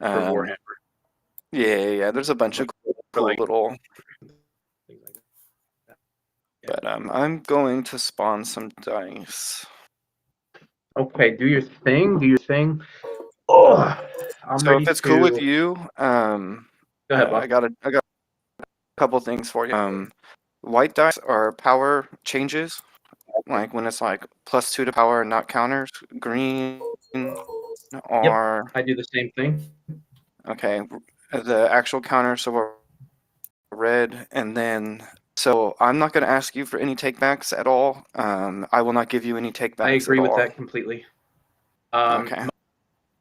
for Um, Warhammer. yeah. There's a bunch of cool like little. things like that. Yeah. But I'm going to spawn some dice. Okay, do your thing. Do your thing. Oh, I'm So ready if it's cool with to. you, Go ahead, boss. I got a couple things for you. White dice are power changes, like when it's like +2 to power, not counters. Green Yep, are I do the same thing. okay. The actual counter, so we're red, and then so I'm not going to ask you for any takebacks at all. I will not give you any I takebacks agree at with all. that completely. Okay.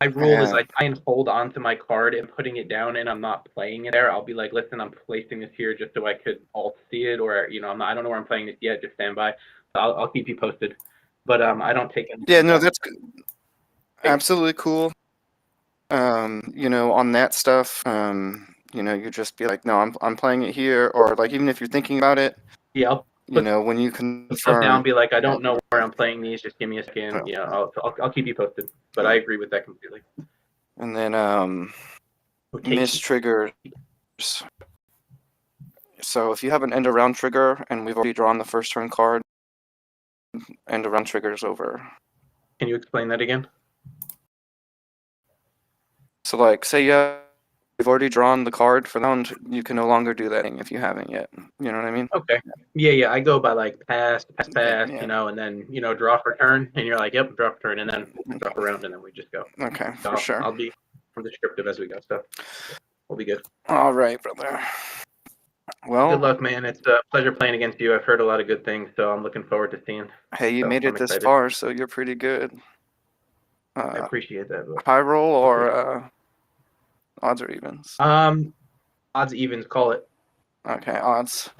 My rule is I try and hold on to my card and putting it down, and I'm not playing it there. I'll be like, listen, I'm placing this here just so I could alt see it, or I don't know where I'm playing this yet. Just stand by. I'll keep you posted. But I don't take anything. Yeah, no, that's absolutely cool. On that stuff, you just be like, no, I'm playing it here, or like even if you're thinking about it, Yeah, I'll put when you stuff down. confirm. Be like, I don't know where I'm playing these. Just give me a second. I'll keep you posted. But I agree with that completely. And then miss Rotation. triggers. So if you have an end around trigger and we've already drawn the first turn card, end around triggers over. Can you explain that again? So like say you've already drawn the card for the round, you can no longer do that if you haven't yet. You know what I mean? Okay. Yeah. I go by like pass, Yeah. and then draw for turn, and you're like, yep, draw for turn, and then drop around, and then we just go. Okay, So for sure. I'll be more descriptive as we go stuff. We'll be good. All right, brother. Well, good luck, man. It's a pleasure playing against you. I've heard a lot of good things, so I'm looking forward to seeing. Hey, you made it this far, so you're pretty good. I appreciate that. High roll or odds or evens? Odds evens, call it. Okay, odds.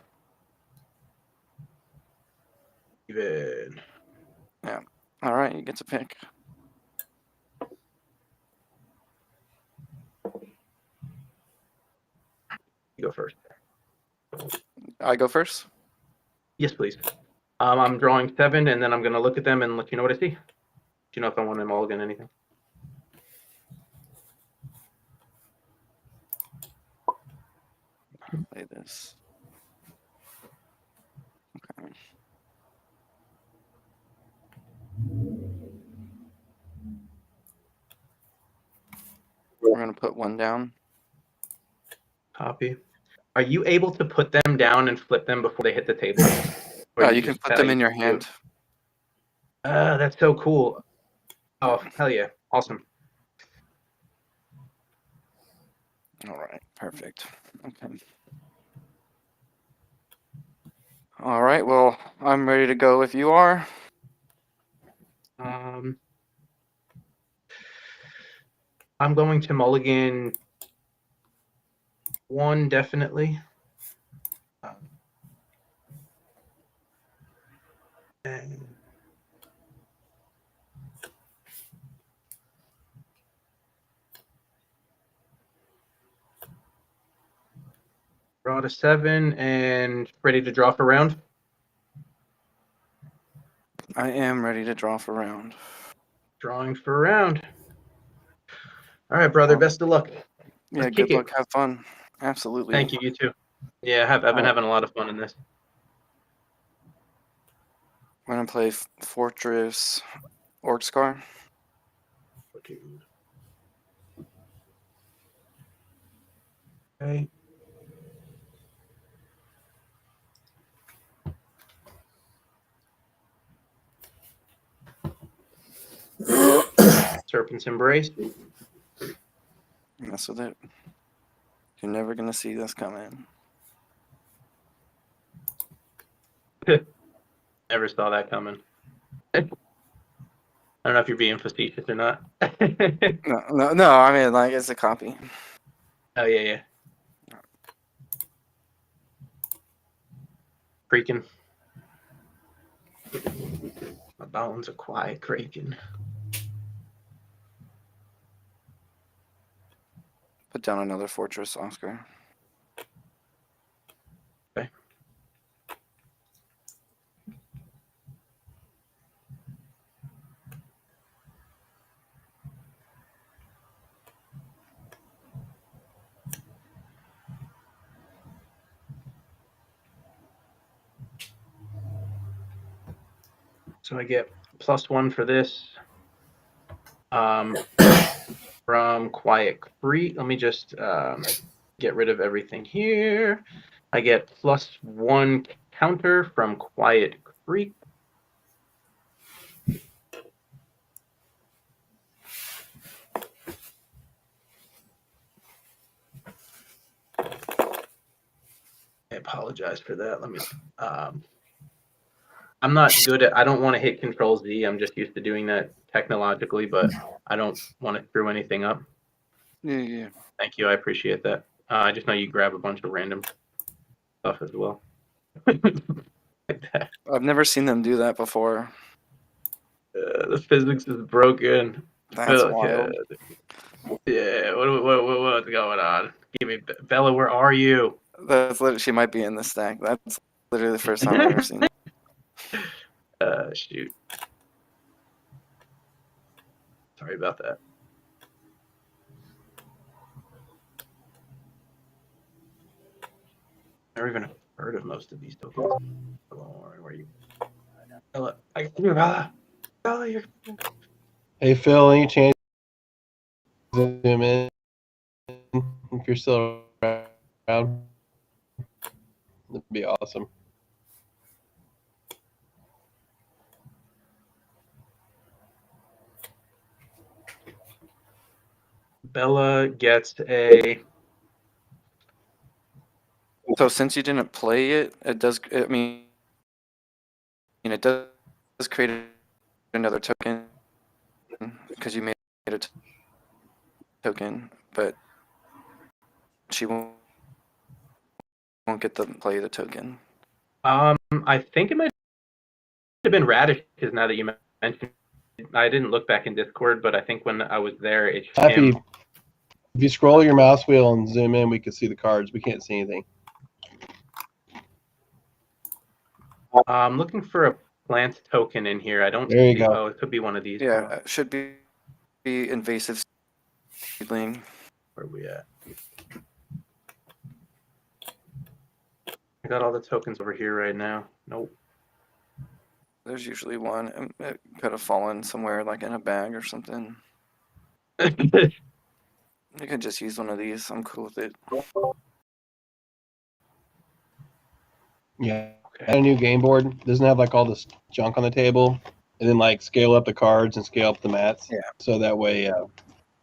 Even. Yeah. All right, you get to pick. You go first. I go first? Yes, please. I'm drawing 7, and then I'm going to look at them and let you know what I see. Do you know if I want to mulligan anything? Play this. Okay. We're going to put 1 down. Copy. Are you able to put them down and flip them before they hit the table? You can put them in your hand. That's so cool. Oh, hell yeah. Awesome. All right, perfect. Okay. All right, well, I'm ready to go if you are. I'm going to mulligan 1, definitely. And draw to 7 and ready to draw for round. I am ready to draw for round. Drawing for round. All right, brother. Best of luck. Yeah, good luck. Have fun. Absolutely. Thank you. You too. Yeah, I've been having a lot of fun in this. I'm going to play Fortress Orc Scar. Okay. Serpent's Embrace. Mess with it. You're never going to see this coming. Never saw that coming. I don't know if you're being facetious or not. No. I mean, like, it's a copy. Oh, yeah. Creaking. My bones are quiet creaking. Put down another Fortress, Oscar. Okay. So I get +1 for this. From Quiet Creek. Let me just get rid of everything here. I get +1 counter from Quiet Creek. I apologize for that. Let me. I'm not good at. I don't want to hit Control Z. I'm just used to doing that technologically, but I don't want to screw anything up. Yeah. Thank you. I appreciate that. I just know you grab a bunch of random stuff as well. Like that. I've never seen them do that before. The physics is broken. That's wild. Yeah, what's going on? Give me Bella, where are you? That's literally, she might be in the stack. That's literally the first time I've ever seen it. Shoot. Sorry about that. I've never even heard of most of these tokens. Where are you? Bella, I got you, Bella. Bella, you're. Hey Phil, any chance to zoom in if you're still around? That'd be awesome. Bella gets a. So since you didn't play it, it does. I mean, it does create another token because you made a token, but she won't get to play the token. I think it might have been Radish, because now that you mentioned, I didn't look back in Discord, but I think when I was there, it's Happy. him. If you scroll your mouse wheel and zoom in, we can see the cards. We can't see anything. I'm looking for a plant token in here. I don't There you see. go. Oh, it could be one of these. Yeah, it should be invasive seedling. Where are we at? I got all the tokens over here right now. Nope. There's usually one. It could have fallen somewhere, like in a bag or something. You could just use one of these. I'm cool with it. Yeah. Okay. A new game board doesn't have like all this junk on the table, and then like scale up the cards and scale up the mats. Yeah. So that way,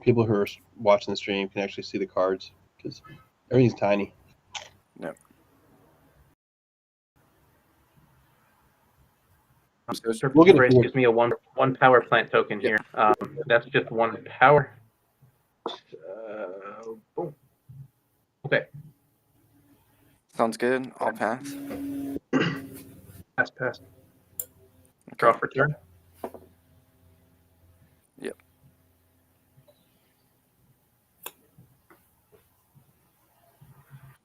people who are watching the stream can actually see the cards because everything's tiny. Yep. We'll get it. Gives me a one power plant token here. That's just 1 power. Boom. Okay. Sounds good. I'll pass. Pass. Okay. Draw for turn. Yep.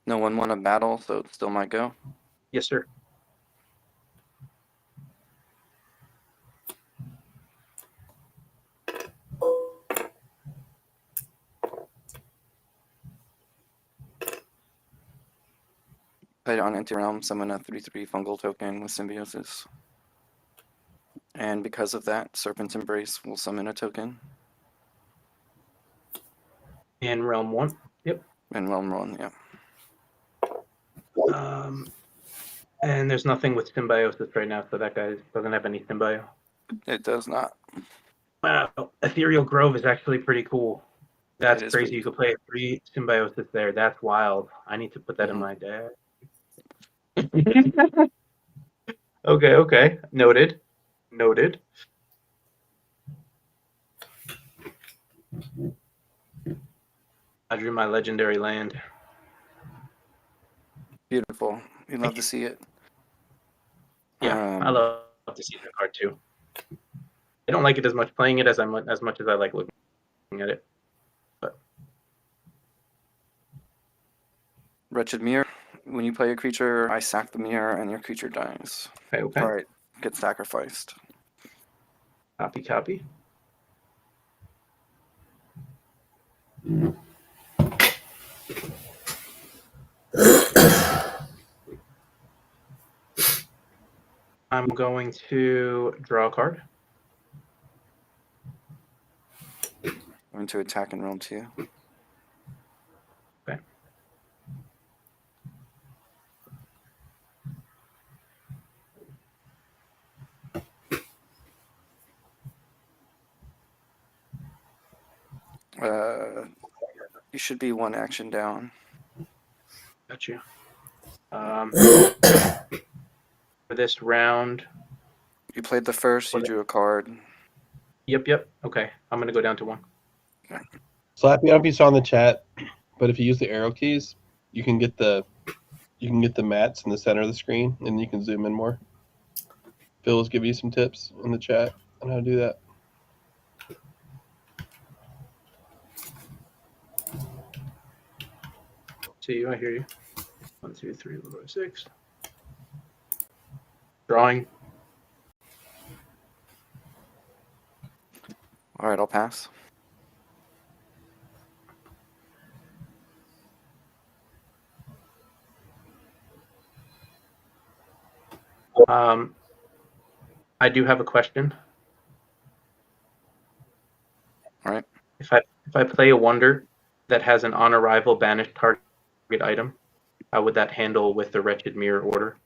No one won a battle, so it still might go. Yes, sir. Played on Anti-Realm, summon a 3/3 fungal token with Symbiosis. And because of that, Serpent's Embrace will summon a token. In realm 1. Yep. In Realm 1, yeah. And there's nothing with symbiosis right now, so that guy doesn't have any symbio. It does not. Wow. Ethereal Grove is actually pretty cool. That's crazy. You cool. could play 3 symbiosis there. That's wild. I need to put that in my deck. Okay. Noted. I drew my legendary land. Beautiful. You love to see it. Yeah, I love to see that card too. I don't like it as much playing it as much as I like looking at it. But Wretched Mirror. When you play a creature, I sack the mirror and your creature dies. Okay. All right, get sacrificed. Copy. I'm going to draw a card. Going to attack and roll 2. Okay. You should be 1 action down. Got you. For this round. You played the first, you drew a card. Yep. Okay. I'm going to go down to 1. Slappy, I don't know if you saw in the chat, but if you use the arrow keys, you can get the mats in the center of the screen, and you can zoom in more. Phil's giving you some tips in the chat on how to do that. See you. I hear you. 1, 2, 3, 4, 5, 6. Drawing. All right, I'll pass. I do have a question. All right. If I play a wonder that has an on arrival banished target item, how would that handle with the wretched mirror order?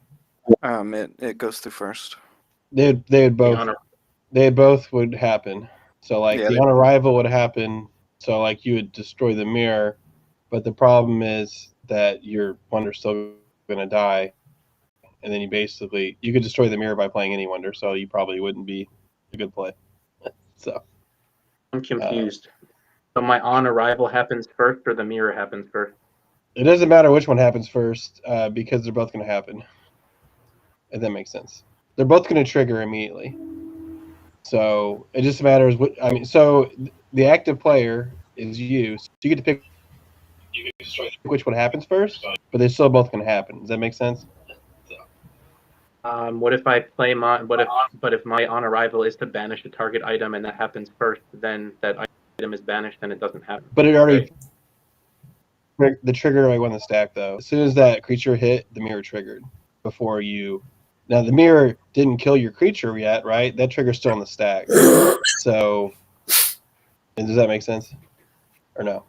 It goes through first. They both would happen. So like the on arrival would happen. So like you would destroy the mirror, but the problem is that your wonder's still going to die, and then you could destroy the mirror by playing any wonder. So you probably wouldn't be a good play. So I'm confused. So my on arrival happens first, or the mirror happens first? It doesn't matter which one happens first, because they're both going to happen. If that makes sense, they're both going to trigger immediately. So it just matters so the active player is you. So you get to pick which one happens first, but they're still both going to happen. Does that make sense? What if I play but if my on arrival is to banish a target item and that happens first, then that item is banished and it doesn't happen. But it already the trigger already won the stack though. As soon as that creature hit, the mirror triggered before you. Now the mirror didn't kill your creature yet, right? That trigger's still on the stack. So, does that make sense, or no?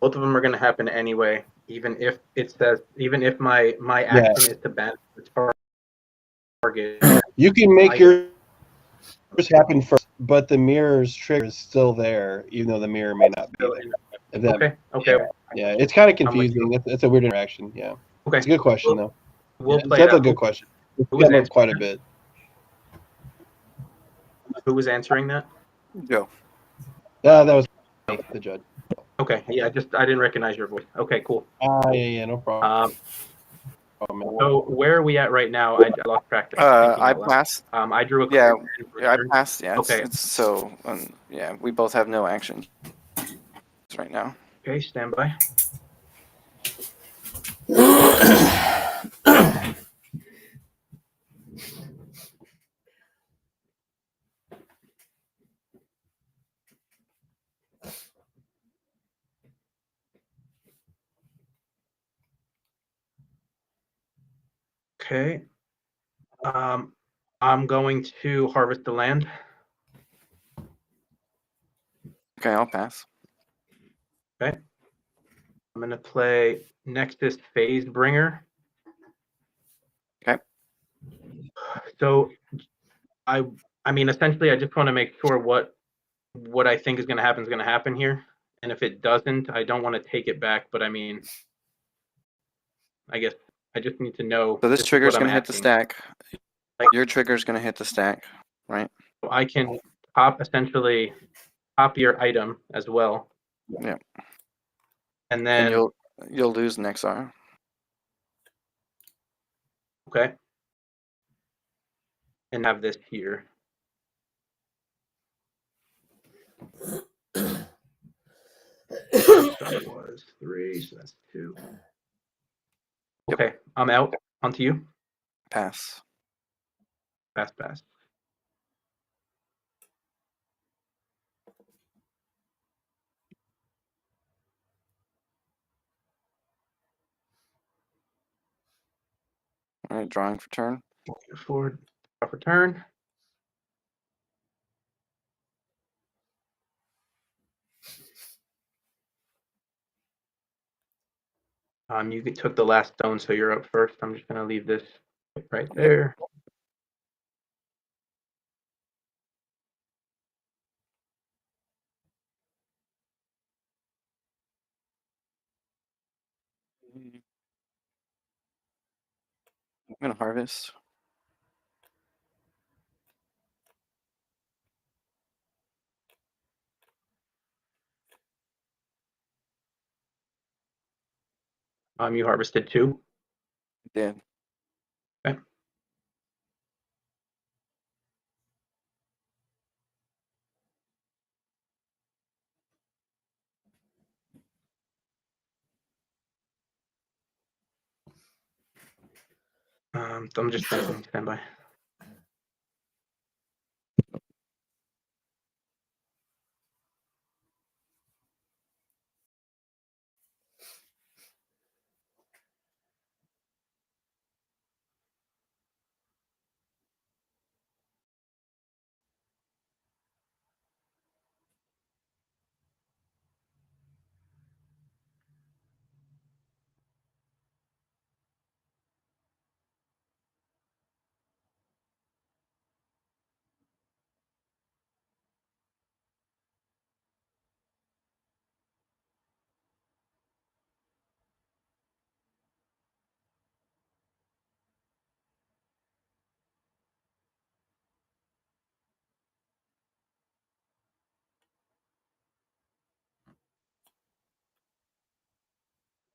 Both of them are going to happen anyway, even if my action is to banish the target. You can make yours happen first, but the mirror's trigger is still there, even though the mirror may not be there. Okay. Yeah, it's kind of confusing. It's a weird interaction. Yeah. Okay. It's a good question though. That's a good question. It's quite a bit. Who was answering that? Joe. That was the judge. Okay. Yeah, I didn't recognize your voice. Okay, cool. Yeah, no problem. So where are we at right now? I lost track. I passed. I drew a card. Yeah, I passed. Yeah. Okay. Yeah, we both have no action right now. Okay, stand by. Okay. I'm going to harvest the land. Okay, I'll pass. Okay. I'm going to play Nexus Phase Bringer. Okay. So I mean, essentially, I just want to make sure what I think is going to happen here. And if it doesn't, I don't want to take it back. But I mean, I guess I just need to know. So this trigger is going to hit the stack. Your trigger is going to hit the stack, right? So I can essentially copy your item as well. Yeah. And then you'll lose Nexar. Okay. And have this here. That was 3, so that's 2. Okay, yep. I'm out. On to you. Pass. Pass. All right, drawing for turn. Forward, off return. You took the last stone, so you're up first. I'm just gonna leave this right there. I'm gonna harvest. You harvested 2. Yeah. Okay. So I'm just thinking. Stand by.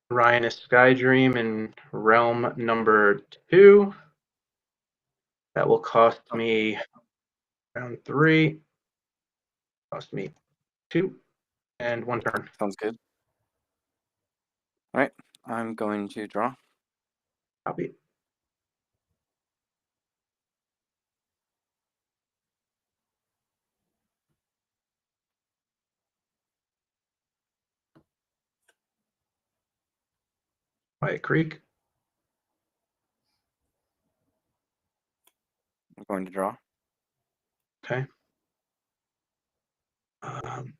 Ryan is Sky Dream in realm number 2. That will cost me round 3. Cost me 2 and 1 turn. Sounds good. All right, I'm going to draw. Copy. Quiet Creek. I'm going to draw. Okay. Um,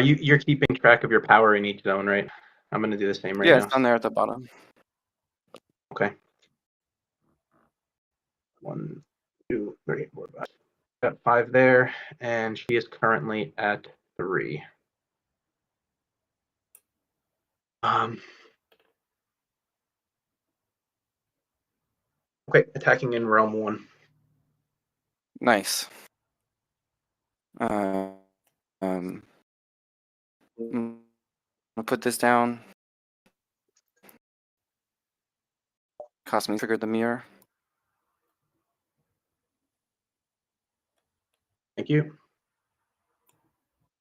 you're keeping track of your power in each zone, right? I'm gonna do the same right Yeah, now. it's down there at the bottom. Okay. 1, 2, 3, 4, 5. Got 5 there, and she is currently at 3. Okay, attacking in realm 1. Nice. I'm gonna put this down. Cost me trigger the mirror. Thank you.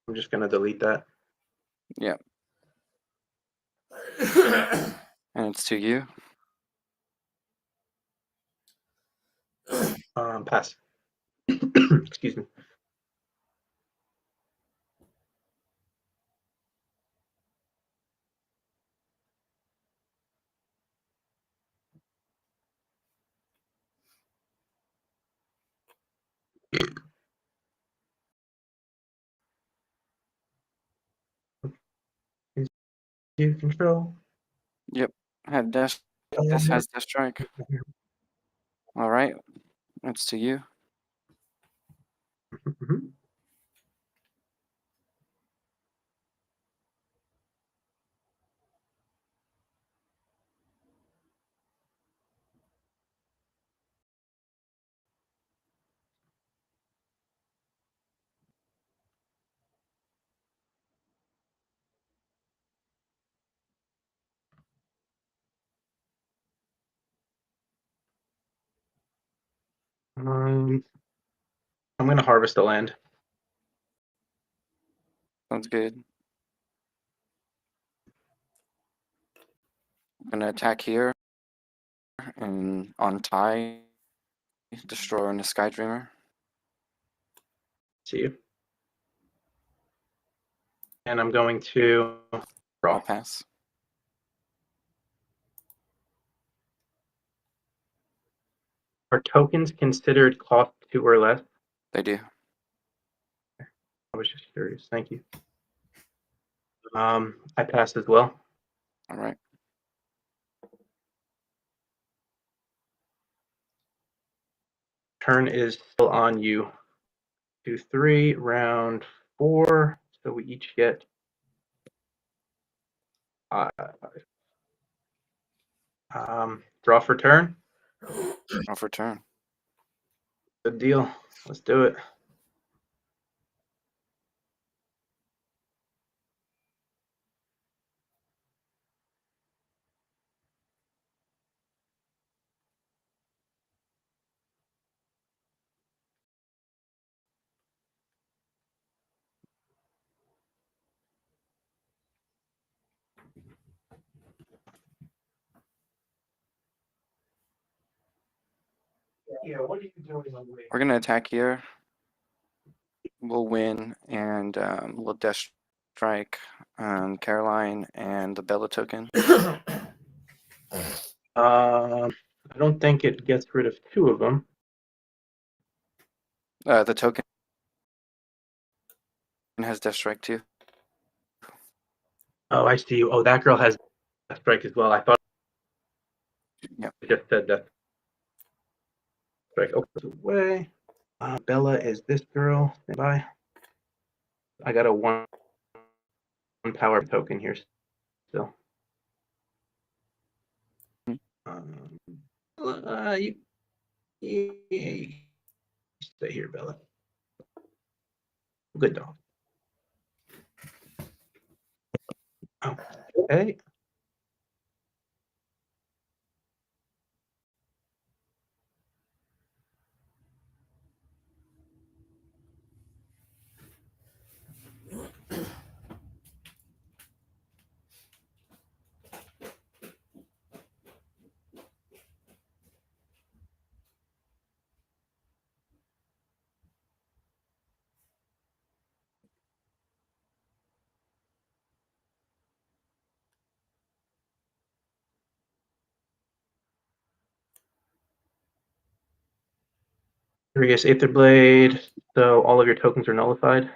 I'm just gonna delete that. Yeah. And it's to you. Pass. Excuse me. You control. Yep. Had dash. This has dash strike. All right. It's to you. Mhm. I'm gonna harvest a land. Sounds good. I'm gonna attack here, and on tie, destroy in the Sky Dreamer. See you. And I'm going to draw. I'll pass. Are tokens considered cost 2 or less? They do. I was just curious. Thank you. I passed as well. All right. Turn is still on you. 2, 3, round 4. So we each get 5. Draw for turn. Draw for turn. Good deal. Let's do it. Yeah, what are you doing on the way? We're gonna attack here. We'll win, and we'll Death Strike Caroline and the Bella token. I don't think it gets rid of 2 of them. The token has Death Strike too. Oh, I see you. Oh, that girl has Death Strike as well. I thought Yep. it just said Death Strike. Oh, it's away. Bella is this girl. Stand by. I got a 1 power token here still. You stay here, Bella. Good dog. Okay. Furious Aether Blade. So all of your tokens are nullified.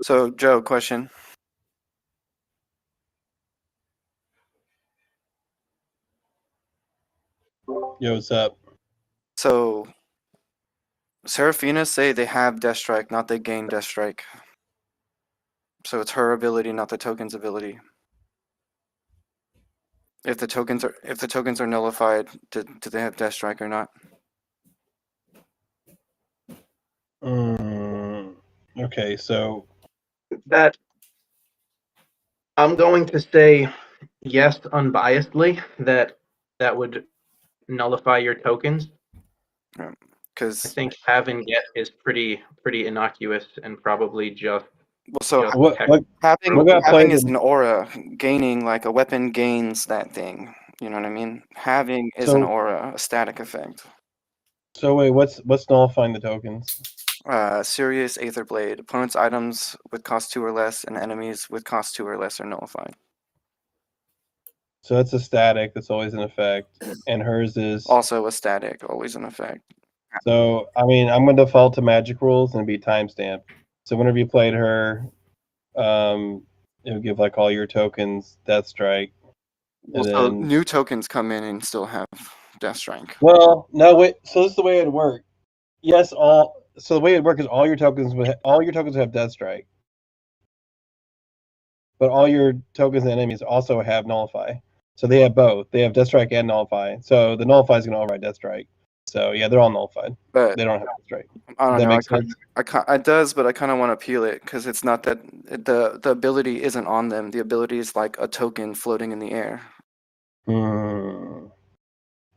So, Joe, question. Yo, what's up? So, Seraphina say they have Death Strike, not they gain Death Strike. So it's her ability, not the token's ability. If the tokens are nullified, do they have Death Strike or not? Okay, so that I'm going to say yes unbiasedly that would nullify your tokens. Because I think have and get is pretty innocuous and probably just having is an aura. Gaining, like a weapon gains that thing. You know what I mean? Having is an aura, a static effect. So wait, what's nullifying the tokens? Serious Aether Blade. Opponent's items with cost 2 or less and enemies with cost 2 or less are nullified. So that's a static that's always in effect, and hers is also a static, always in effect. So I mean, I'm gonna default to magic rules and be timestamped. So whenever you played her, it'll give like all your tokens Death Strike. Well, so new tokens come in and still have Death Strike. Well, no, wait. So this is the way it'd work. Yes, all. So the way it'd work is all your tokens have Death Strike, but all your tokens and enemies also have Nullify. So they have both. They have Death Strike and Nullify. So the Nullify is gonna override Death Strike. So yeah, they're all nullified. But they don't have to strike. I don't That know. makes sense. It does, but I kind of want to appeal it because it's not that the ability isn't on them. The ability is like a token floating in the air.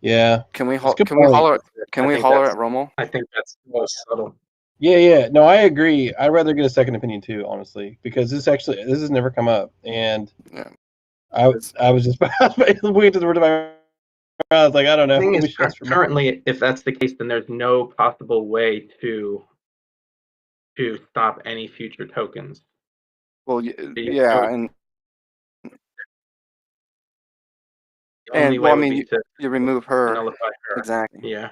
Yeah. Can we That's a good can we point. holler can I we think holler that's- at Rommel? I think that's most subtle. Yeah. No, I agree. I'd rather get a second opinion too, honestly, because this has never come up, and Yeah. I was just waiting to the word of my. I was like, I don't know. The thing Let me is, stress for me. currently, if that's the case, then there's no possible way to stop any future tokens. Well, The yeah, and only well, way I would mean, be to you remove her. nullify her. Exactly. Yeah.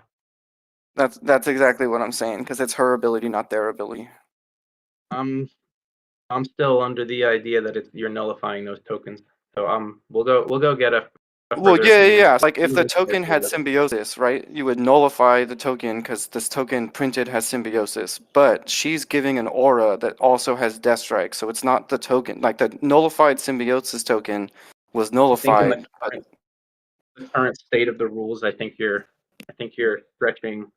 That's exactly what I'm saying because it's her ability, not their ability. I'm still under the idea that you're nullifying those tokens. So we'll go get a Well, further yeah. opinion. It's like if the token had symbiosis, right? You would nullify the token because this token printed has symbiosis. But she's giving an aura that also has Death Strike, so it's not the token. Like the nullified symbiosis token was nullified. I think in the current state of the rules, I think you're stretching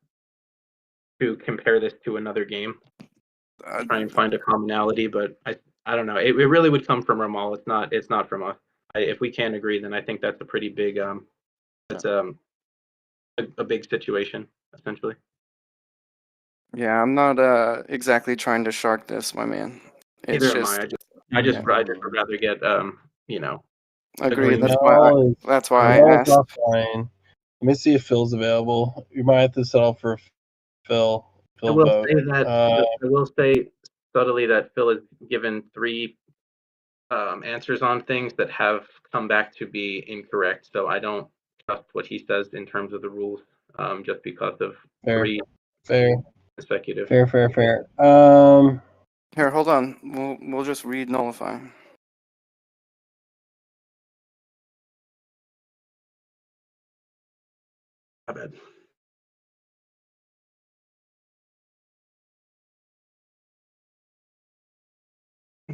to compare this to another game. Try and find a commonality, but I don't know. It really would come from Ramal. It's not from us. If we can't agree, then I think that's a pretty big it's a big situation essentially. Yeah, I'm not exactly trying to shark this, my man. It's Either am just I just would rather get agreed. agreement. That's why I asked. Offline. Let me see if Phil's available. You might have to settle for Phil. I will vote. say that I will say subtly that Phil has given 3 answers on things that have come back to be incorrect. So I don't trust what he says in terms of the rules, just because of fair. 3 consecutive. Fair. Here, hold on. We'll just read nullify. My bad.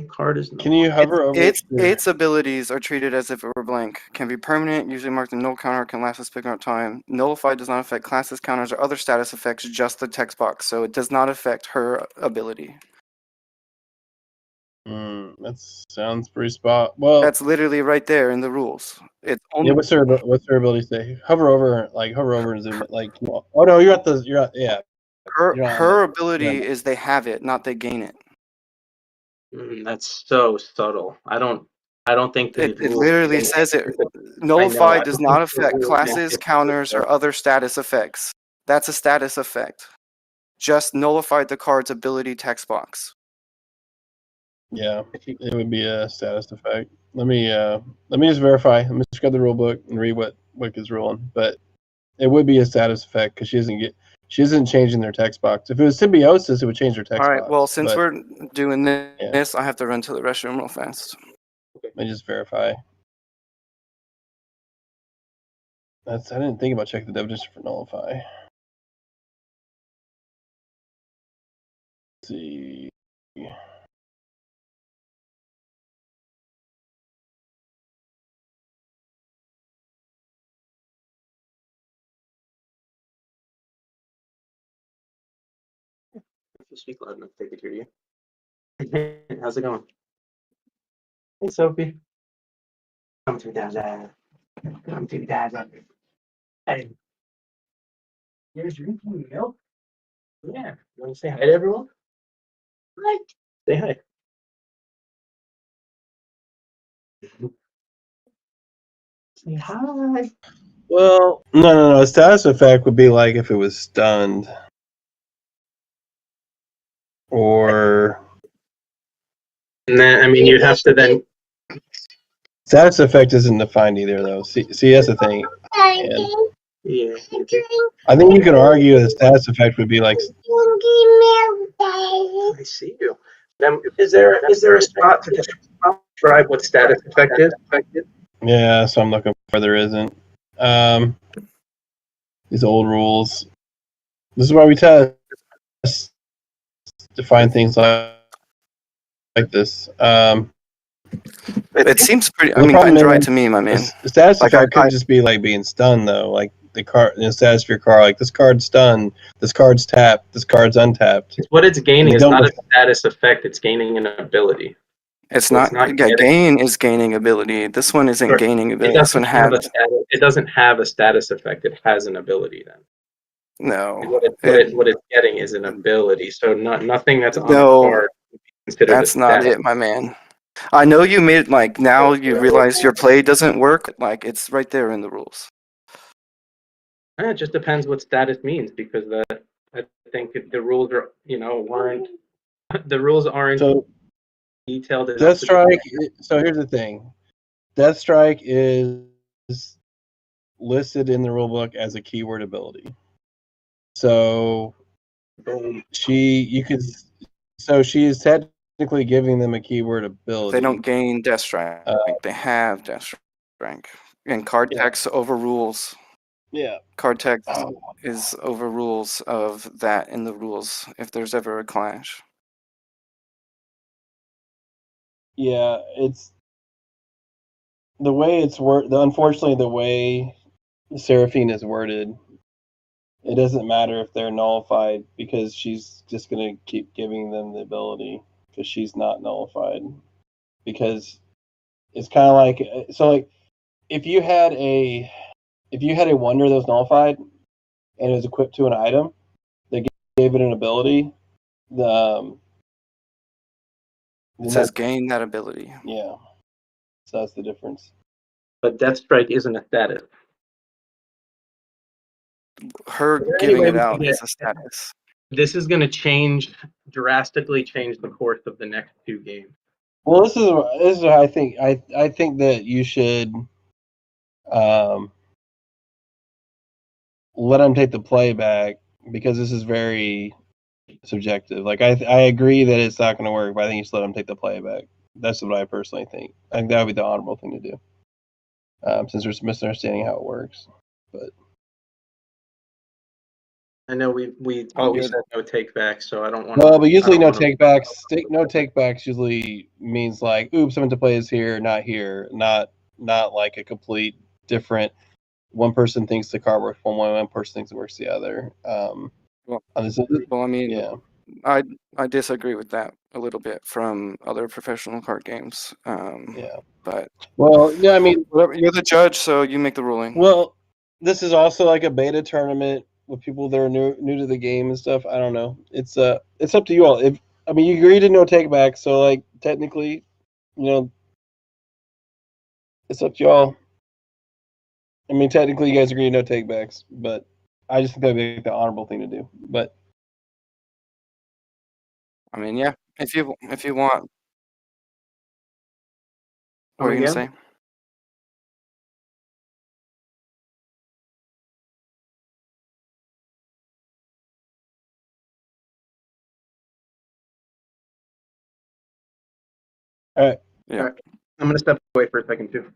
Card is Can you hover over its abilities are treated as if it were blank. Can be permanent, usually marked with no counter, can last a specific amount of time. Nullified does not affect classes, counters, or other status effects, just the text box. So it does not affect her ability. That sounds pretty spot. Well, that's literally right there in the rules. It's only what's her ability say? Hover over and zoom. Oh no, you're at yeah. Her ability is they have it, not they gain it. That's so subtle. I don't think it literally says it. Nullify does not affect classes, counters, or other status effects. That's a status effect. Just nullified the card's ability text box. Yeah, it would be a status effect. Let me just verify. Let me just grab the rule book and read what is ruling. But it would be a status effect because she isn't changing their text box. If it was symbiosis, it would change their text box. All right. Well, since we're doing this, I have to run to the restroom real fast. Let me just verify. I didn't think about checking the definition for nullify. Let's see. If you speak loud enough, they could hear you. How's it going? Hey, Sophie. Come to Dada. Come to Dada. Hey. You're drinking milk? Yeah. You want to say hi to everyone? Hi. Say hi. Say hi. Well, no. A status effect would be like if it was stunned. Or. And then, I mean, you'd have to then. Status effect isn't defined either, though. See, that's the thing. Yeah. I think you can argue the status effect would be like. I see you. Now, is there a spot to describe what status effect is? Yeah, so I'm looking for. There isn't. These old rules. This is why we test define things like this. It seems pretty. I mean, cut and dry to me, my man. The status effect could just be like being stunned, though. Like the card, the status of your card. Like this card's done, this card's tapped, this card's untapped. What it's gaining is not a status effect; it's gaining an ability. It's not. Yeah, gain is gaining ability. This one isn't gaining ability. This one has. It doesn't have a status effect. It has an ability then. No. What it's getting is an ability. So nothing that's on the card would be considered that's not it, my man. I know you made like now you realize your play doesn't work. Like it's right there in the rules. It just depends what status means because I think the rules are aren't the rules aren't so detailed enough. Death Strike. So here's the thing, Death Strike is listed in the rulebook as a keyword ability. So she is technically giving them a keyword ability. They don't gain Death Strike. They have Death Strike. And card text overrules. Yeah. Card text is overrules of that in the rules if there's ever a clash. Yeah, it's the way it's worded. Unfortunately, the way Seraphine is worded, it doesn't matter if they're nullified because she's just going to keep giving them the ability because she's not nullified. Because it's kind of like if you had a wonder that was nullified and it was equipped to an item that gave it an ability, it says gain that ability. Yeah, so that's the difference. But Death Strike isn't a status. Her giving it out is a status. This is going to drastically change the course of the next two games. Well, this is what I think. I think that you should let them take the playback because this is very subjective. Like I agree that it's not going to work, but I think you should let them take the playback. That's what I personally think. I think that would be the honorable thing to do, since there's misunderstanding how it works. But I know we always said no take backs, so I don't want. Well, but usually no takebacks. No takebacks usually means like, oops, someone to play is here, not here, not like a complete different. One person thinks the card works one person thinks it works the other. Well, I mean, yeah, I disagree with that a little bit from other professional card games. Yeah, but well, yeah, I mean, you're the judge, so you make the ruling. Well, this is also like a beta tournament with people that are new to the game and stuff. I don't know. It's up to you all. You agreed to no takebacks, so like technically, it's up to y'all. I mean, technically, you guys agree to no takebacks, but I just think that'd be the honorable thing to do. But I mean, yeah, if you want. What are you gonna say? all right. Yeah. All right. I'm gonna step away for a second too.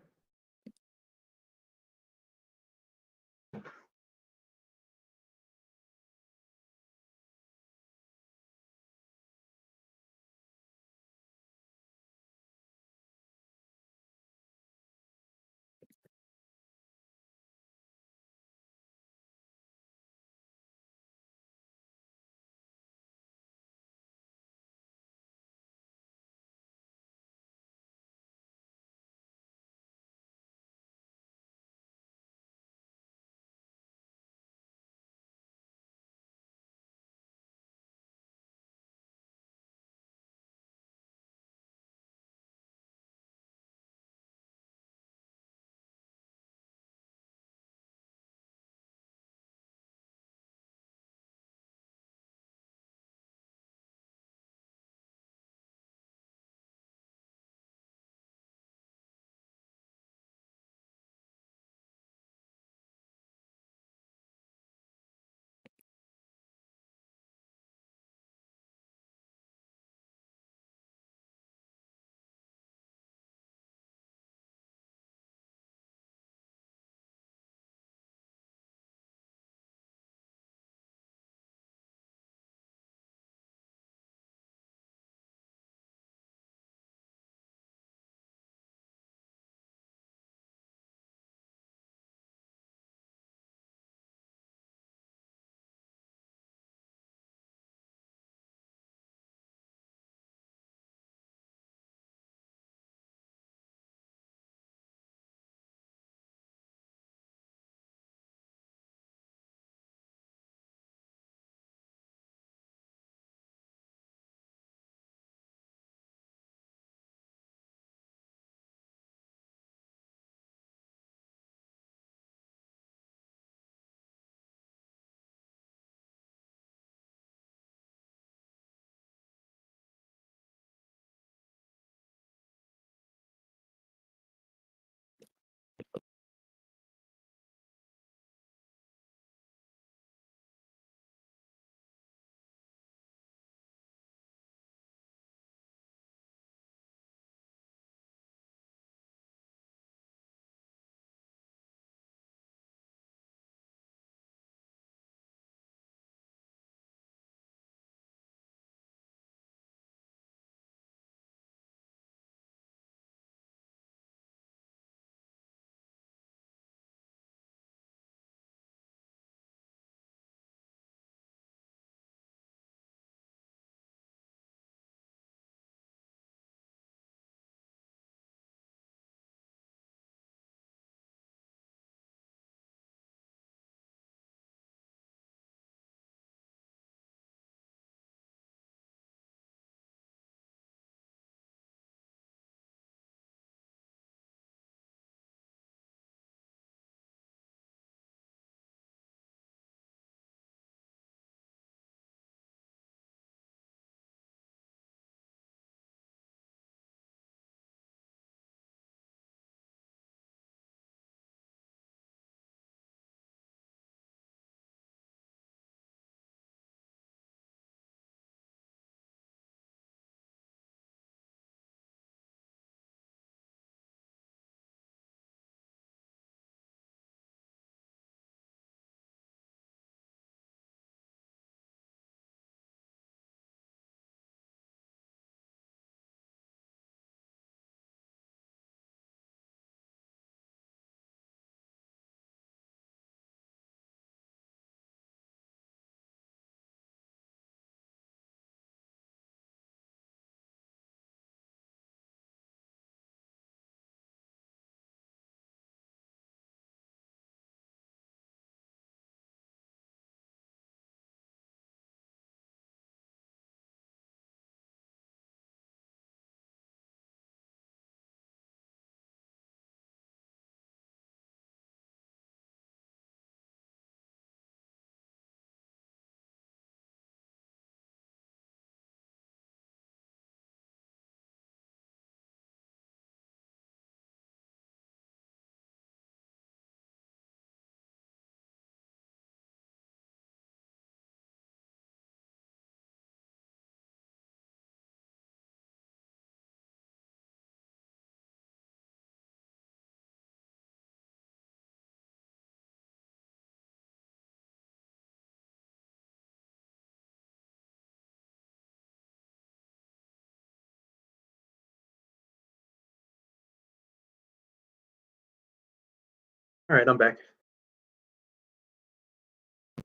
All right, I'm back.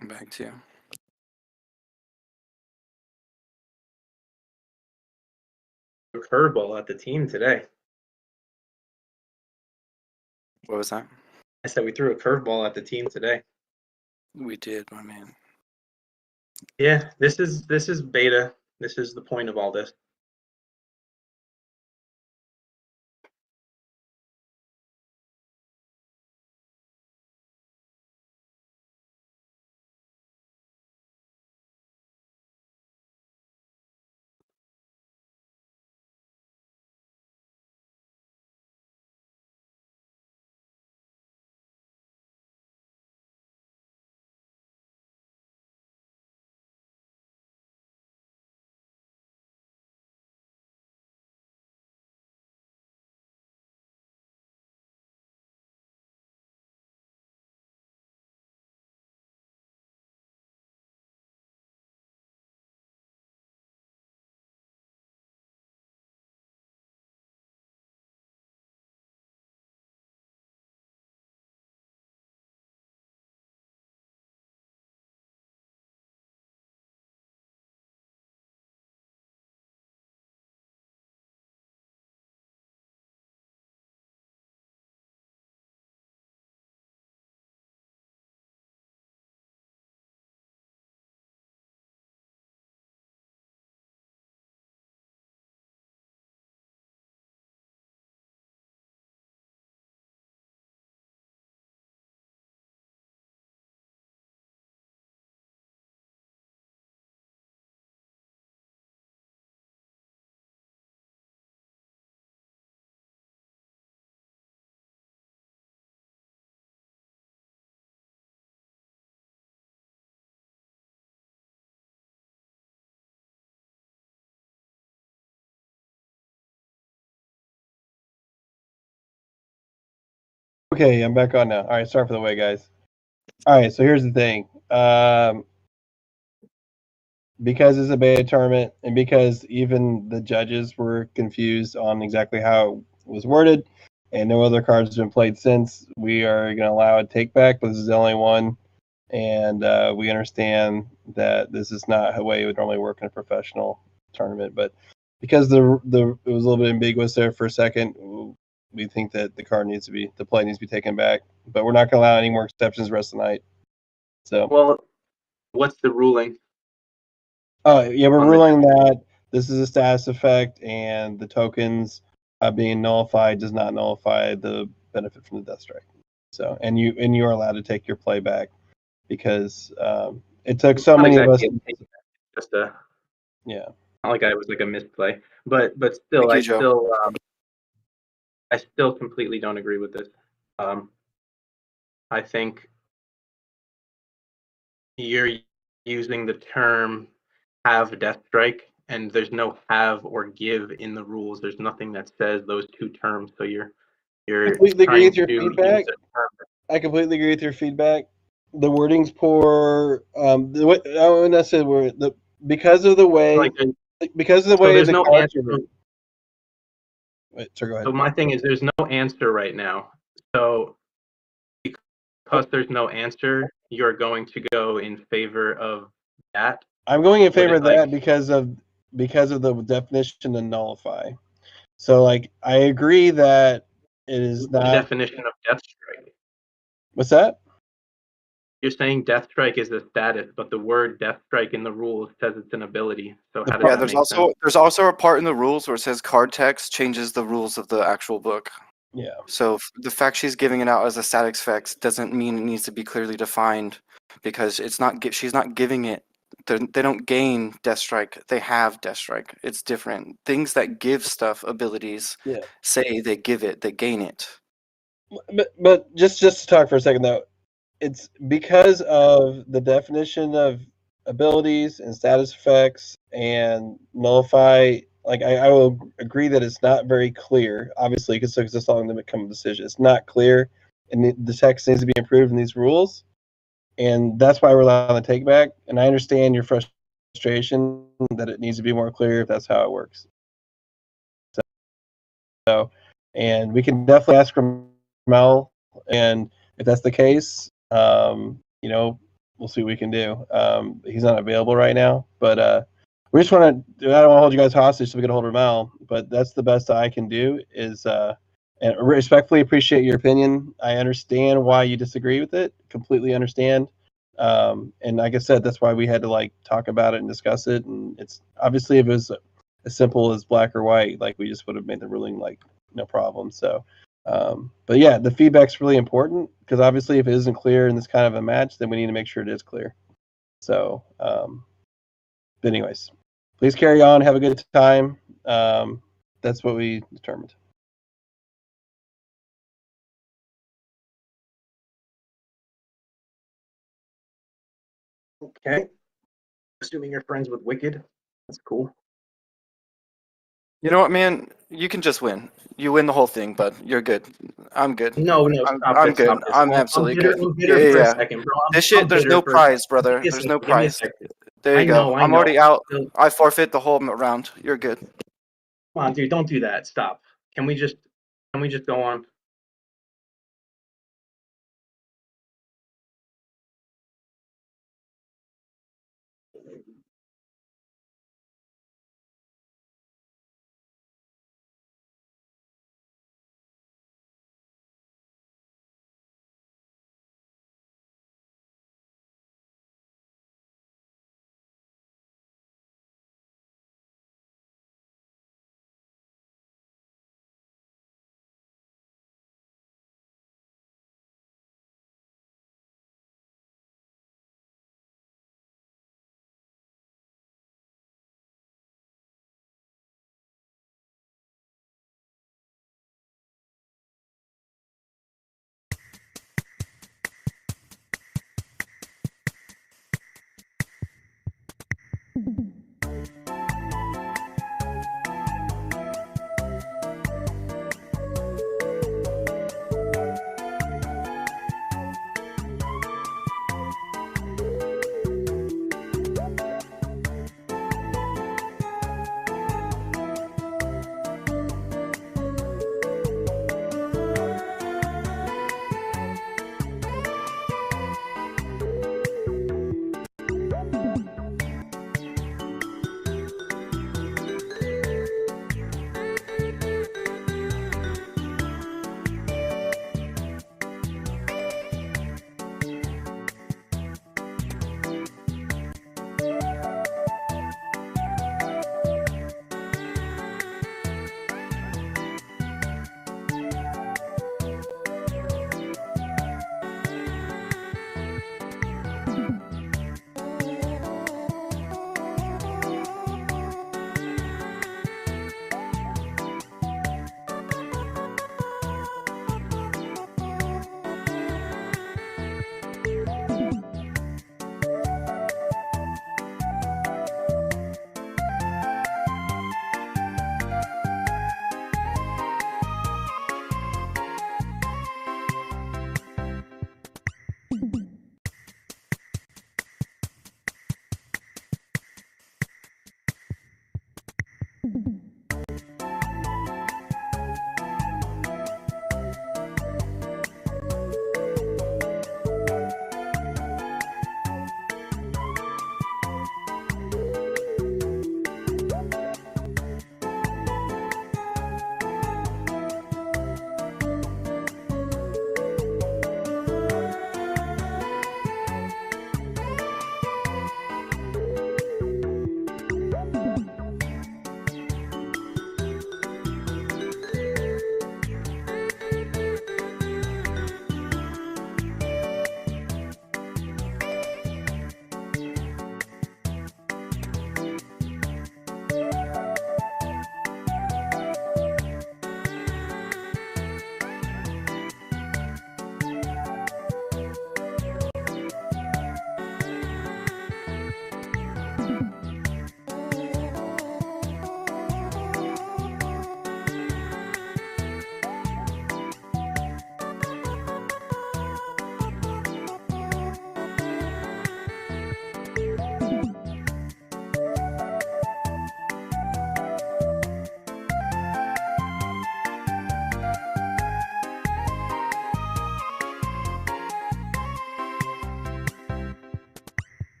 I'm back too. A curveball at the team today. What was that? I said we threw a curveball at the team today. We did, my man. Yeah, this is beta. This is the point of all this. Okay, I'm back on now. All right, sorry for the wait, guys. All right, so here's the thing. Because it's a beta tournament, and because even the judges were confused on exactly how it was worded, and no other cards have been played since, we are going to allow a take back, but this is the only one. And we understand that this is not the way it would normally work in a professional tournament, but because it was a little bit ambiguous there for a second, we think that the play needs to be taken back. But we're not going to allow any more exceptions the rest of the night. So, well, what's the ruling? Oh yeah, we're ruling that this is a status effect, and the tokens being nullified does not nullify the benefit from the death strike. So, and you are allowed to take your play back because it took so many of us. Just yeah. Not like I was like a misplay, but still, Thank you, I still completely don't agree with this. I think you're using the term have death strike, and there's no have or give in the rules. There's nothing that says those two terms. So you're I completely agree with your feedback. I completely agree with your feedback. The wording's poor. I wouldn't say because of the way there's no answer. Wait, sorry, go ahead. So my thing is, there's no answer right now. So because there's no answer, you're going to go in favor of that. I'm going in favor of that because of the definition to nullify. So like I agree that it is not the definition of death strike. What's that? You're saying death strike is a status, but the word death strike in the rules says it's an ability. So how does that make sense? There's also a part in the rules where it says card text changes the rules of the actual book. Yeah. So the fact she's giving it out as a static effect doesn't mean it needs to be clearly defined, because it's not. She's not giving it. They don't gain death strike. They have death strike. It's different. Things that give stuff abilities say they give it. They gain it. But just to talk for a second though, it's because of the definition of abilities and status effects and nullify. Like I will agree that it's not very clear. Obviously, because it took us so long to become a decision. It's not clear, and the text needs to be improved in these rules, and that's why we're allowing the take back. And I understand your frustration that it needs to be more clear if that's how it works. So and we can definitely ask Ramel and if that's the case, you know, we'll see what we can do. He's not available right now, but we just want to. I don't want to hold you guys hostage so we can hold Ramel, but that's the best I can do. Is and respectfully appreciate your opinion. I understand why you disagree with it. Completely understand. And like I said, that's why we had to like talk about it and discuss it. And it's obviously if it was as simple as black or white, like we just would have made the ruling like no problem. So, but yeah, the feedback's really important because obviously if it isn't clear in this kind of a match, then we need to make sure it is clear. So, but anyways, please carry on. Have a good time. That's what we determined. Okay. Assuming you're friends with Wicked, that's cool. You know what, man? You can just win. You win the whole thing, bud. You're good. I'm good. No, I'm good. Stop this. I'm absolutely good. I'm bitter for a second, bro. This shit, I'm there's bitter no for prize, brother. Give me a There's second, no give me a prize. second. There you go. I I'm know. already out. Come I forfeit the whole round. You're good. on, dude, don't do that. Stop. Can we just go on?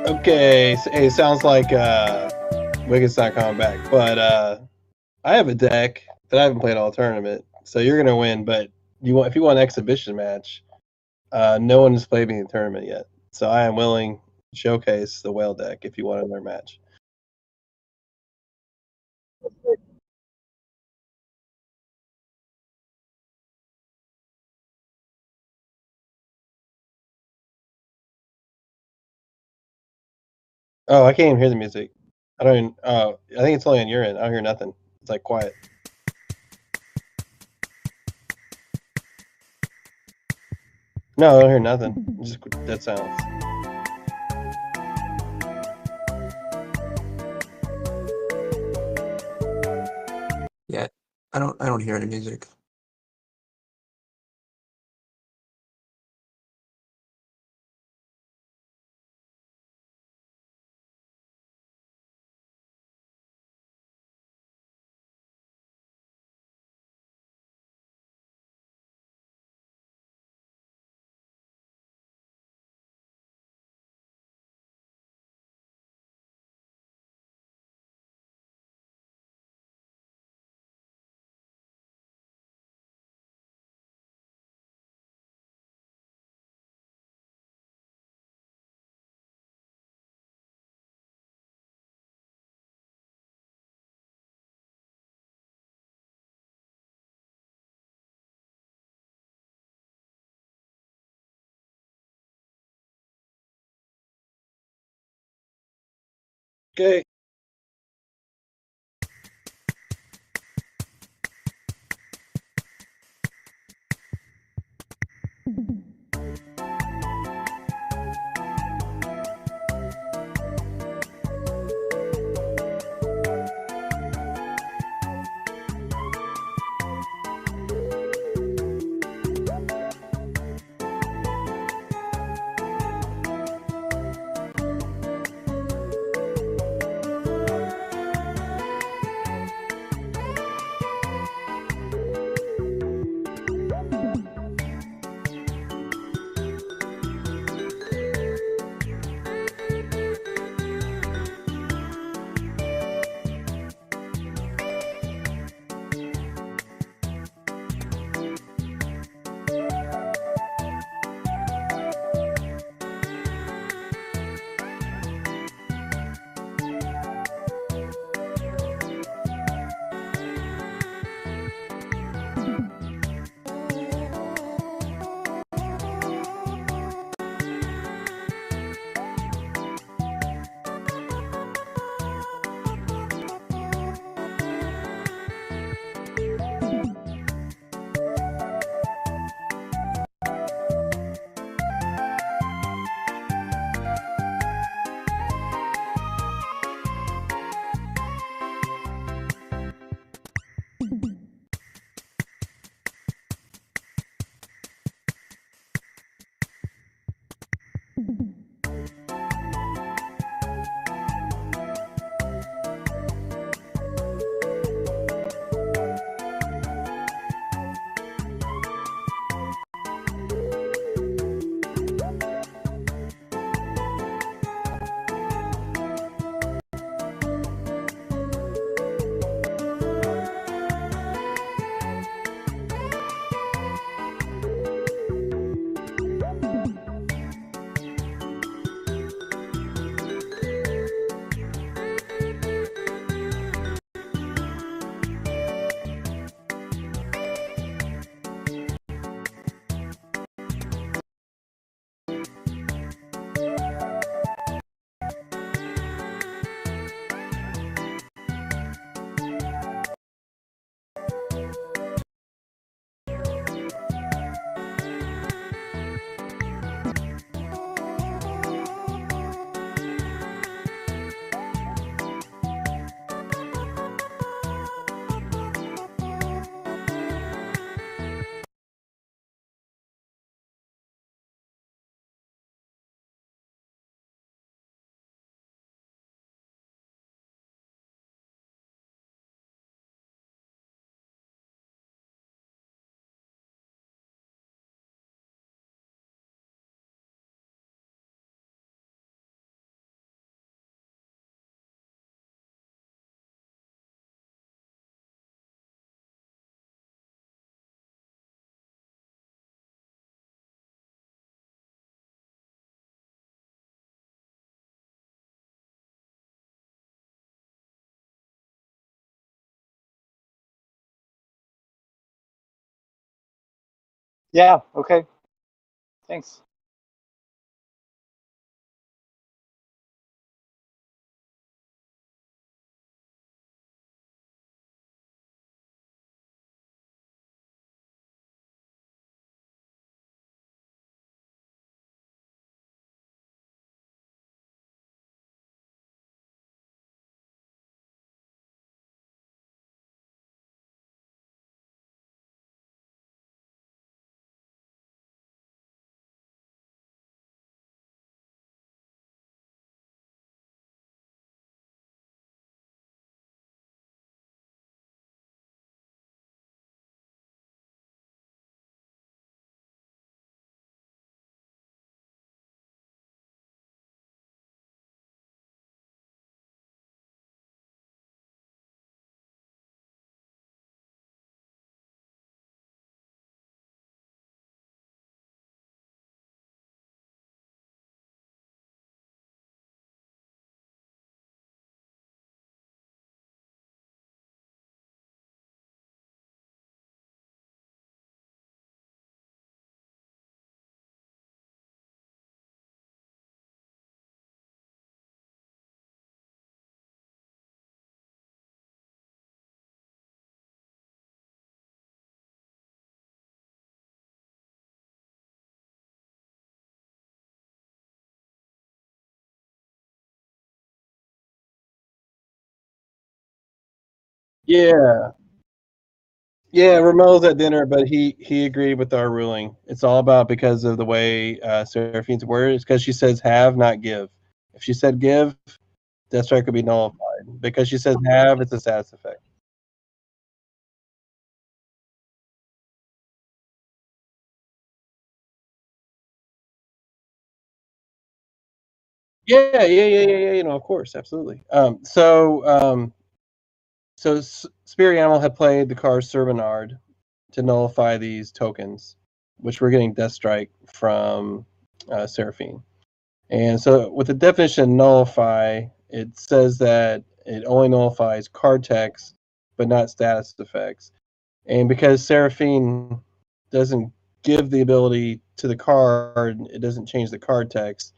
Okay, hey, sounds like Wicked's not coming back, but I have a deck that I haven't played all tournament, so you're gonna win. But if you want an exhibition match, no one has played me in the tournament yet, so I am willing to showcase the whale deck if you want another match. Oh, I can't even hear the music. I don't even. Oh, I think it's only on your end. I don't hear nothing. It's like quiet. No, I don't hear nothing. Just dead silence. Yeah, I don't hear any music. Okay. Yeah. Okay. Thanks. Yeah. Yeah, Ramel's at dinner, but he agreed with our ruling. It's all about because of the way Seraphine's word is because she says have, not give. If she said give, that strike could be nullified. Because she says have, it's a status effect. Yeah. You know, of course, absolutely. So Spirit Animal had played the card Servanard to nullify these tokens, which we're getting Death Strike from Seraphine. And so with the definition nullify, it says that it only nullifies card text, but not status effects. And because Seraphine doesn't give the ability to the card, it doesn't change the card text.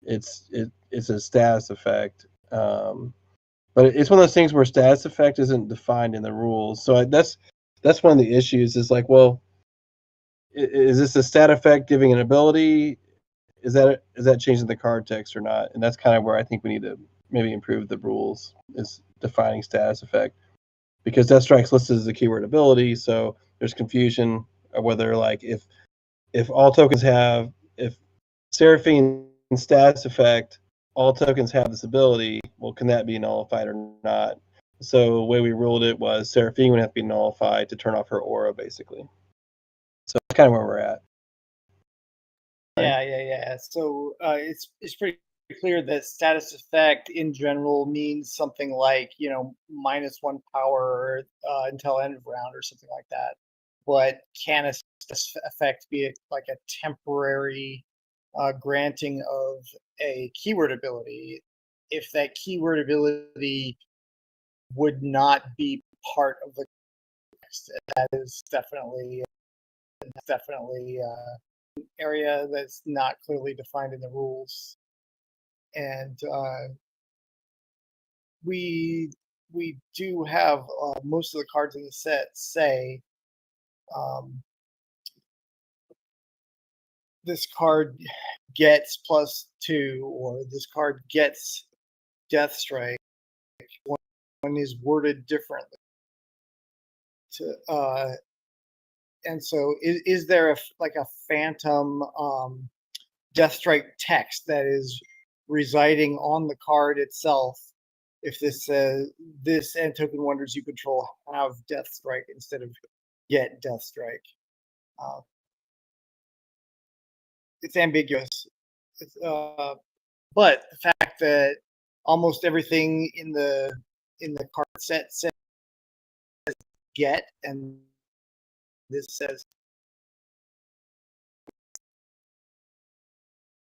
It's a status effect. But it's one of those things where status effect isn't defined in the rules. So that's one of the issues. Is like, well, is this a stat effect giving an ability? Is that changing the card text or not? And that's kind of where I think we need to maybe improve the rules, is defining status effect, because Death Strike's listed as a keyword ability, so there's confusion of whether, like, if all tokens have, if Seraphine status effect, all tokens have this ability, well, can that be nullified or not? So the way we ruled it was Seraphine would have to be nullified to turn off her aura, basically. So that's kind of where we're at. Yeah. So it's pretty clear that status effect in general means something like -1 power until end of round or something like that. But can a status effect be like a temporary granting of a keyword ability if that keyword ability would not be part of the text? That is definitely area that's not clearly defined in the rules, and we do have most of the cards in the set say this card gets +2 or this card gets Death Strike. One is worded differently. And so is there a phantom Death Strike text that is residing on the card itself? If this says this and token wonders you control have Death Strike instead of get Death Strike, it's ambiguous. But the fact that almost everything in the card set says get, and this says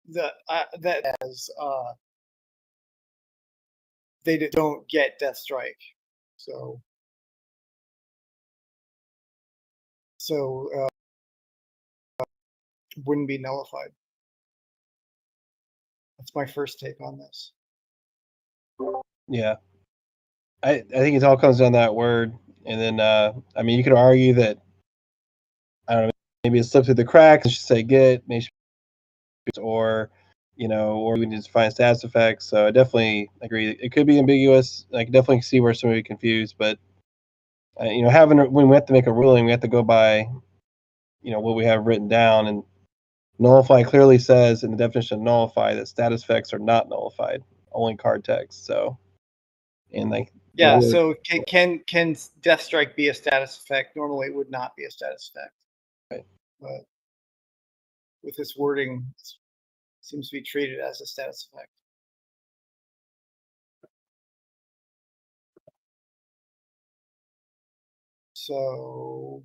that as they don't get Death Strike. So wouldn't be nullified. That's my first take on this. Yeah. I think it all comes down to that word. And then, I mean, you could argue that, I don't know, maybe it slipped through the cracks. Should say get, maybe, or, or we need to find status effects. So I definitely agree. It could be ambiguous. I can definitely see where somebody would be confused, but, when we have to make a ruling, we have to go by, what we have written down. And nullify clearly says in the definition of nullify that status effects are not nullified, only card text. So, and like, yeah. So can Death Strike be a status effect? Normally, it would not be a status effect. Right. But with this wording, it seems to be treated as a status effect. So,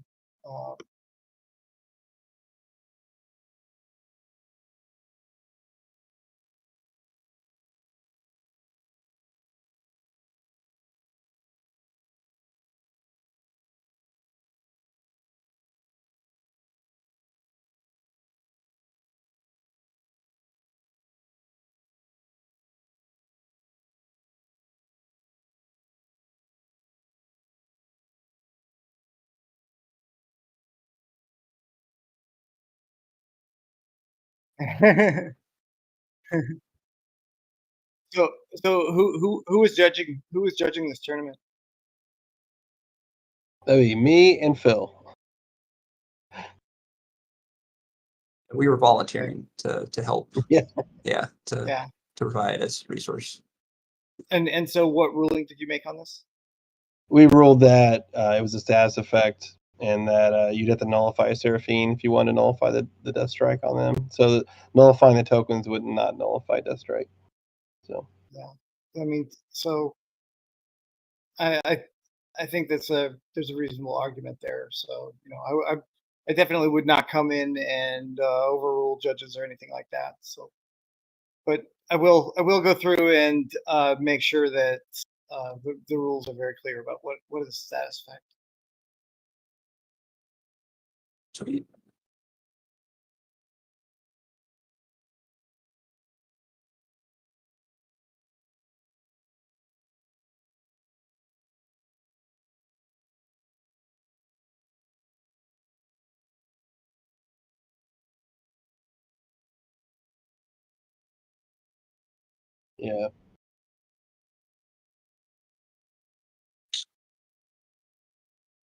so who is judging? Who is judging this tournament? That'd be me and Phil. We were volunteering to help. Yeah. Yeah. To provide as resource. And so, what ruling did you make on this? We ruled that it was a status effect, and that you'd have to nullify a Seraphine if you wanted to nullify the Death Strike on them. So nullifying the tokens would not nullify Death Strike. So yeah, I mean, so I think there's a reasonable argument there. So I definitely would not come in and overrule judges or anything like that. So, but I will go through and make sure that the rules are very clear about what is the status effect. Sweet. yeah.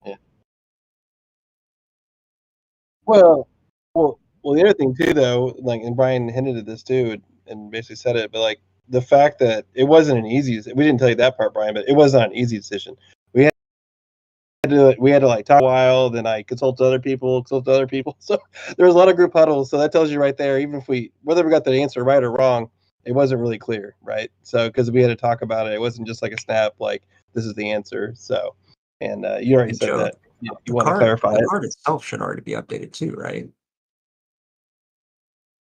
Yeah. Well, the other thing too, though, like, and Brian hinted at this too, and basically said it, but like the fact that it wasn't an easy, we didn't tell you that part, Brian, but it was not an easy decision. We had to like talk a while, then I consulted other people. So there was a lot of group huddles. So that tells you right there, even if whether we got the answer right or wrong, it wasn't really clear, right? So because we had to talk about it, it wasn't just like a snap, like this is the answer. So, and you already said Joe, that you want to clarify the it. card itself should already be updated too, right?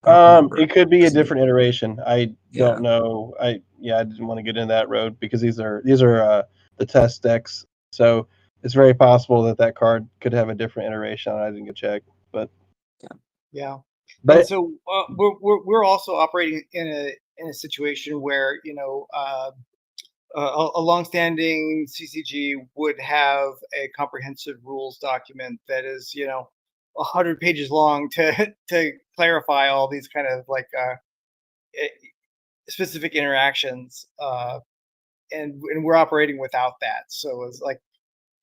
It could be a different iteration. I don't know. I didn't want to get into that road because these are the test decks. So it's very possible that card could have a different iteration. I didn't get checked, but yeah. But and so we're also operating in a situation where a longstanding CCG would have a comprehensive rules document that is 100 pages long to clarify all these kind of like specific interactions, and we're operating without that. So it's like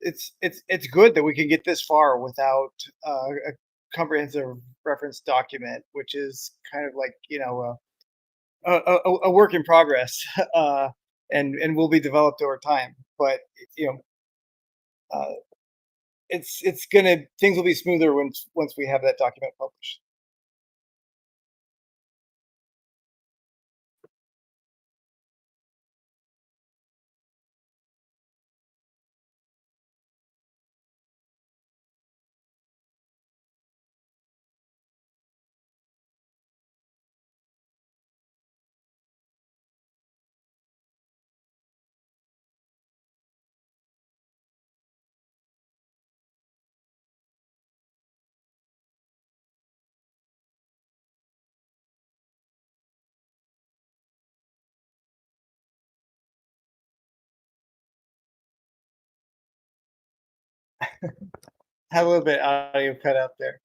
it's good that we can get this far without a comprehensive reference document, which is kind of like a work in progress, and will be developed over time. But things will be smoother once we have that document published. Had a little bit audio cut out there.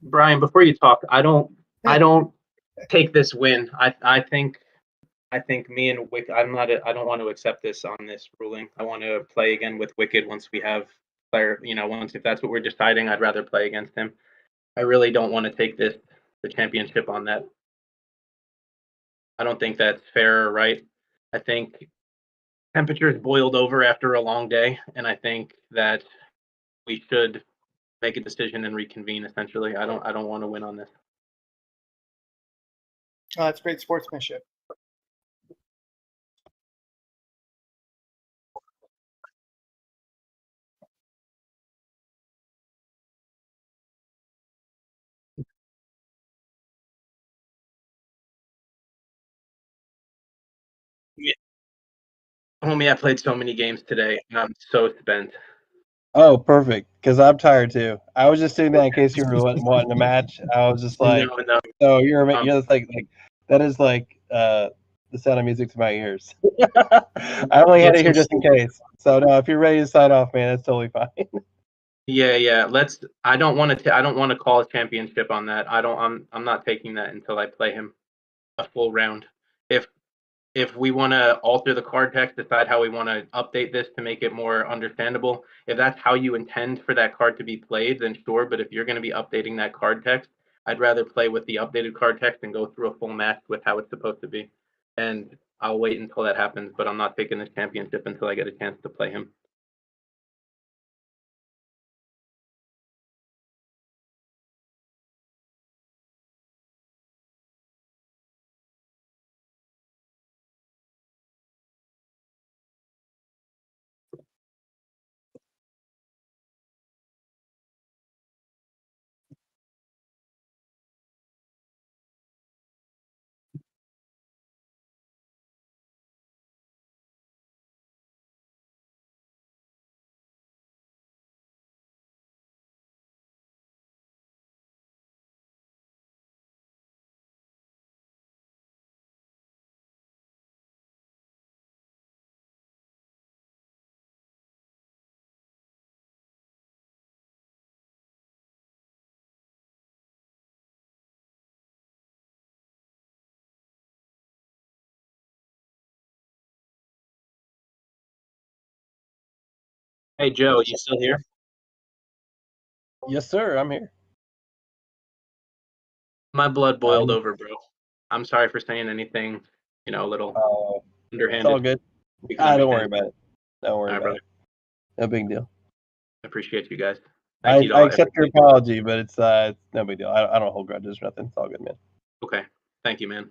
Brian, before you talk, I don't take this win. I think me and Wicked. I don't want to accept this on this ruling. I want to play again with Wicked once we have player. Once if that's what we're deciding, I'd rather play against him. I really don't want to take the championship on that. I don't think that's fair or right. I think temperatures boiled over after a long day, and I think that we should make a decision and reconvene. Essentially, I don't want to win on this. Oh, that's great sportsmanship. Homie, I played so many games today. I'm so spent. Oh, perfect. Because I'm tired too. I was just doing that in case you were wanting a match. I was just like, No. so you're just like that is like the sound of music to my ears. I only had it here just in case. So no, if you're ready to sign off, man, that's totally fine. Yeah. I don't want to call a championship on that. I'm not taking that until I play him a full round. If we want to alter the card text, decide how we want to update this to make it more understandable, if that's how you intend for that card to be played, then sure. But if you're going to be updating that card text, I'd rather play with the updated card text and go through a full match with how it's supposed to be. And I'll wait until that happens, but I'm not taking this championship until I get a chance to play him. Hey, Joe, you still here? Yes, sir. I'm here. My blood boiled over, bro. I'm sorry for saying anything, a little underhanded. It's all good. Don't worry about it. Don't worry about it. No big deal. I appreciate you guys. I accept your apology, but it's no big deal. I don't hold grudges or nothing. It's all good, man. Okay. Thank you, man.